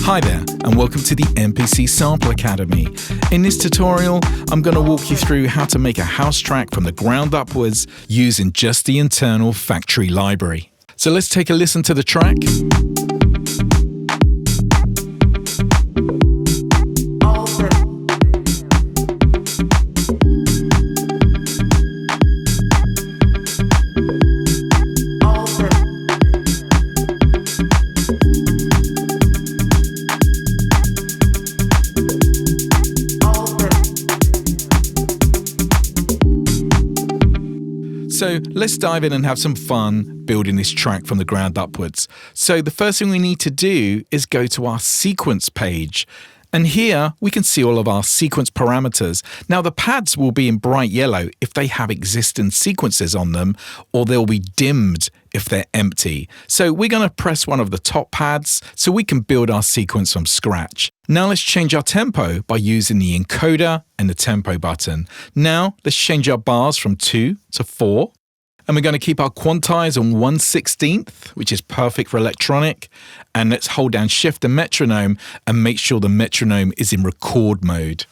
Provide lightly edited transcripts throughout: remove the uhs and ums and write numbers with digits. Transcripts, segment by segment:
Hi there, and welcome to the MPC Sample Academy. In this tutorial, I'm going to walk you through how to make a house track from the ground upwards using just the internal factory library. So let's take a listen to the track. So let's dive in and have some fun building this track from the ground upwards. So the first thing we need to do is go to our sequence page. And here we can see all of our sequence parameters. Now the pads will be in bright yellow if they have existing sequences on them, or they'll be dimmed if they're empty. So we're going to press one of the top pads so we can build our sequence from scratch. Now let's change our tempo by using the encoder and the tempo button. Now let's change our bars from 2 to 4. And we're going to keep our quantize on 1/16th, which is perfect for electronic. And let's hold down Shift and metronome and make sure the metronome is in record mode.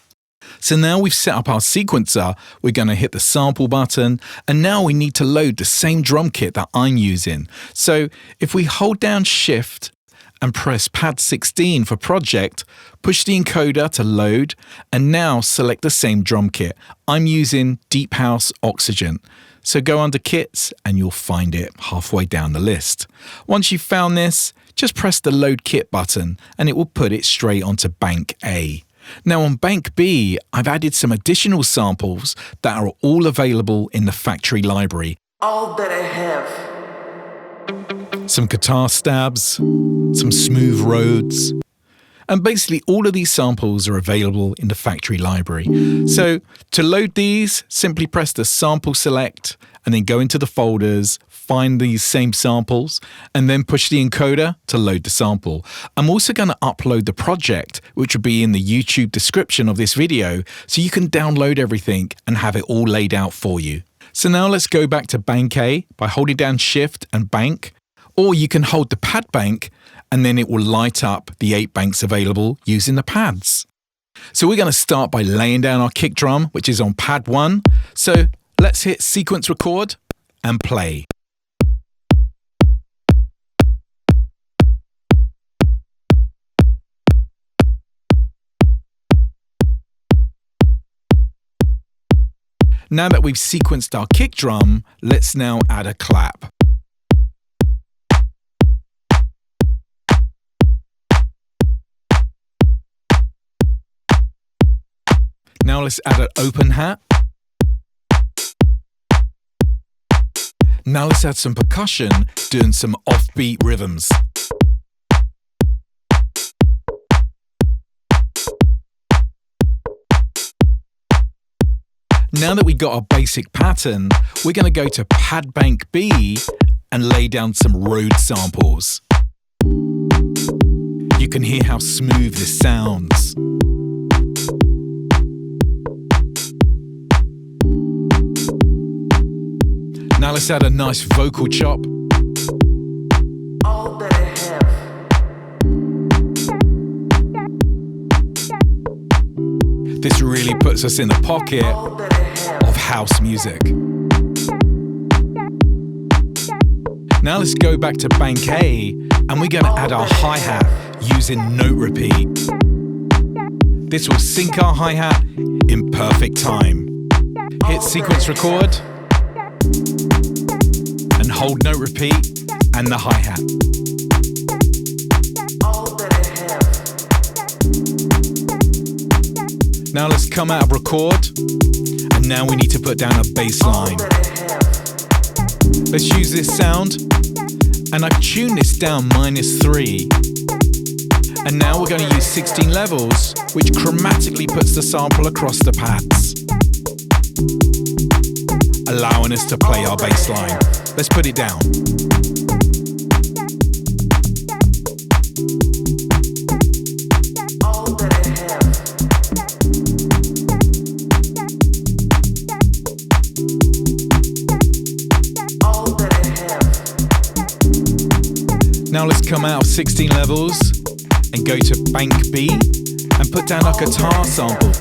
So now we've set up our sequencer, we're going to hit the sample button, and now we need to load the same drum kit that I'm using. So if we hold down Shift and press pad 16 for project, push the encoder to load, and now select the same drum kit. I'm using Deep House Oxygen. So go under kits and you'll find it halfway down the list. Once you've found this, just press the load kit button and it will put it straight onto bank A. Now on bank B, I've added some additional samples that are all available in the factory library. All that I have. Some guitar stabs, some smooth Rhodes. And basically all of these samples are available in the factory library. So to load these, simply press the sample select and then go into the folders, find these same samples, and then push the encoder to load the sample. I'm also going to upload the project, which will be in the YouTube description of this video, so you can download everything and have it all laid out for you. So now let's go back to bank A by holding down Shift and bank, or you can hold the pad bank and then it will light up the 8 banks available using the pads. So we're going to start by laying down our kick drum, which is on pad 1. So let's hit sequence record and play. Now that we've sequenced our kick drum, let's now add a clap. Now let's add an open hat. Now let's add some percussion, doing some offbeat rhythms. Now that we got our basic pattern, we're going to go to pad bank B and lay down some Rhodes samples. You can hear how smooth this sounds. Now let's add a nice vocal chop. All that I have. This really puts us in the pocket of house music. Now let's go back to bank A and we're going to add our hi-hat using note repeat. This will sync our hi-hat in perfect time. Hit sequence record and hold note repeat and the hi-hat. All that I have. Now let's come out of record and now we need to put down a bass line. Let's use this sound and I've tuned this down -3. And now we're going to use 16 levels, which chromatically puts the sample across the pads, allowing us to play our bass line. Let's put it down. All that I have. All that I have. Now let's come out of 16 levels and go to bank B and put down our guitar sample.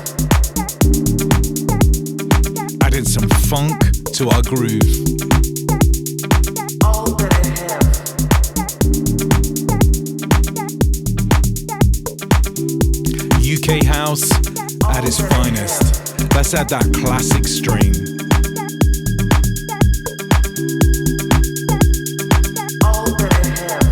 Add in some funk to our groove. all that I have. UK house at its finest. Let's add that classic string. All that I have.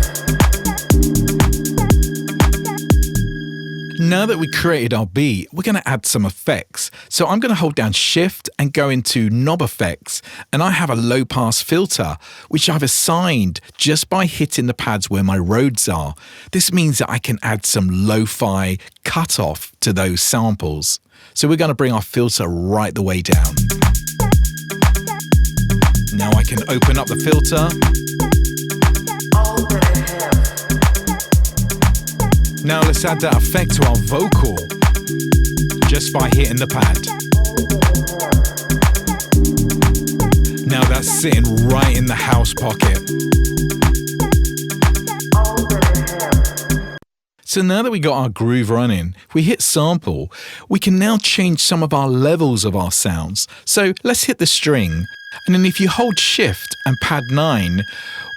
Now that we created our beat, we're going to add some effects. So I'm going to hold down Shift and go into Knob Effects, and I have a low pass filter, which I've assigned just by hitting the pads where my Rhodes are. This means that I can add some lo-fi cutoff to those samples. So we're going to bring our filter right the way down. Now I can open up the filter. All that I have. Now let's add that effect to our vocal just by hitting the pad. Now that's sitting right in the house pocket. All that I have. So now that we got our groove running, if we hit sample, we can now change some of our levels of our sounds. So let's hit the string, and then if you hold Shift and pad 9,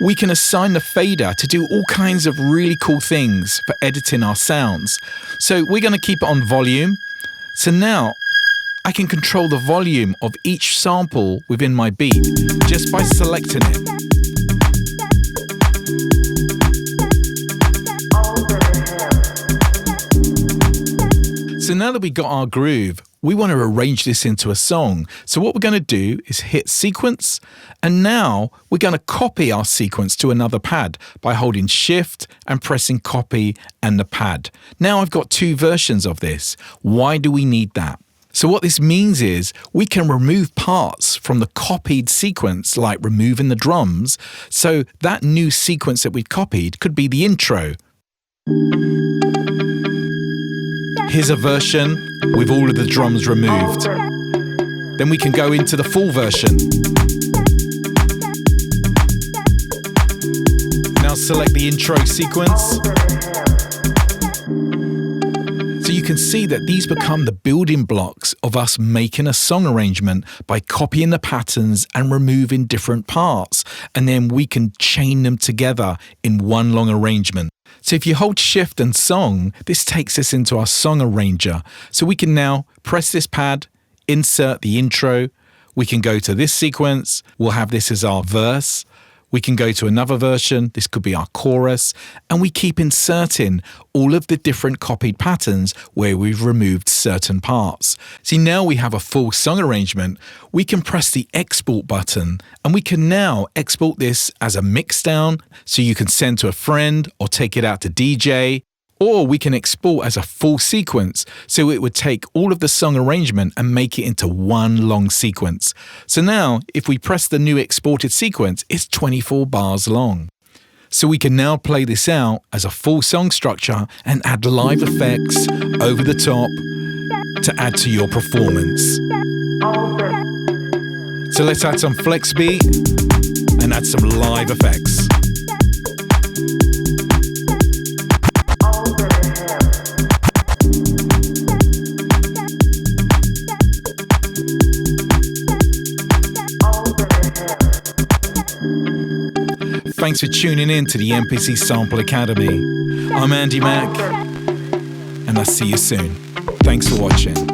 we can assign the fader to do all kinds of really cool things for editing our sounds. So we're going to keep it on volume. So now I can control the volume of each sample within my beat just by selecting it. All that I have. So now that we got our groove, we want to arrange this into a song. So what we're going to do is hit sequence, and now we're going to copy our sequence to another pad by holding Shift and pressing copy and the pad. Now I've got two versions of this. Why do we need that? So what this means is we can remove parts from the copied sequence, like removing the drums. So that new sequence that we've copied could be the intro. Here's a version with all of the drums removed. Then we can go into the full version. Now select the intro sequence. So you can see that these become the building blocks of us making a song arrangement by copying the patterns and removing different parts. And then we can chain them together in one long arrangement. So if you hold Shift and Song, this takes us into our song arranger. So we can now press this pad, insert the intro. We can go to this sequence. We'll have this as our verse. We can go to another version. This could be our chorus. And we keep inserting all of the different copied patterns where we've removed certain parts. See, now we have a full song arrangement. We can press the export button, and we can now export this as a mix down so you can send to a friend or take it out to DJ. Or we can export as a full sequence, so it would take all of the song arrangement and make it into one long sequence. So now, if we press the new exported sequence, it's 24 bars long. So we can now play this out as a full song structure and add live effects over the top to add to your performance. All that So let's add some flex beat and add some live effects. Thanks for tuning in to the MPC Sample Academy. I'm Andy Mack, and I'll see you soon. Thanks for watching.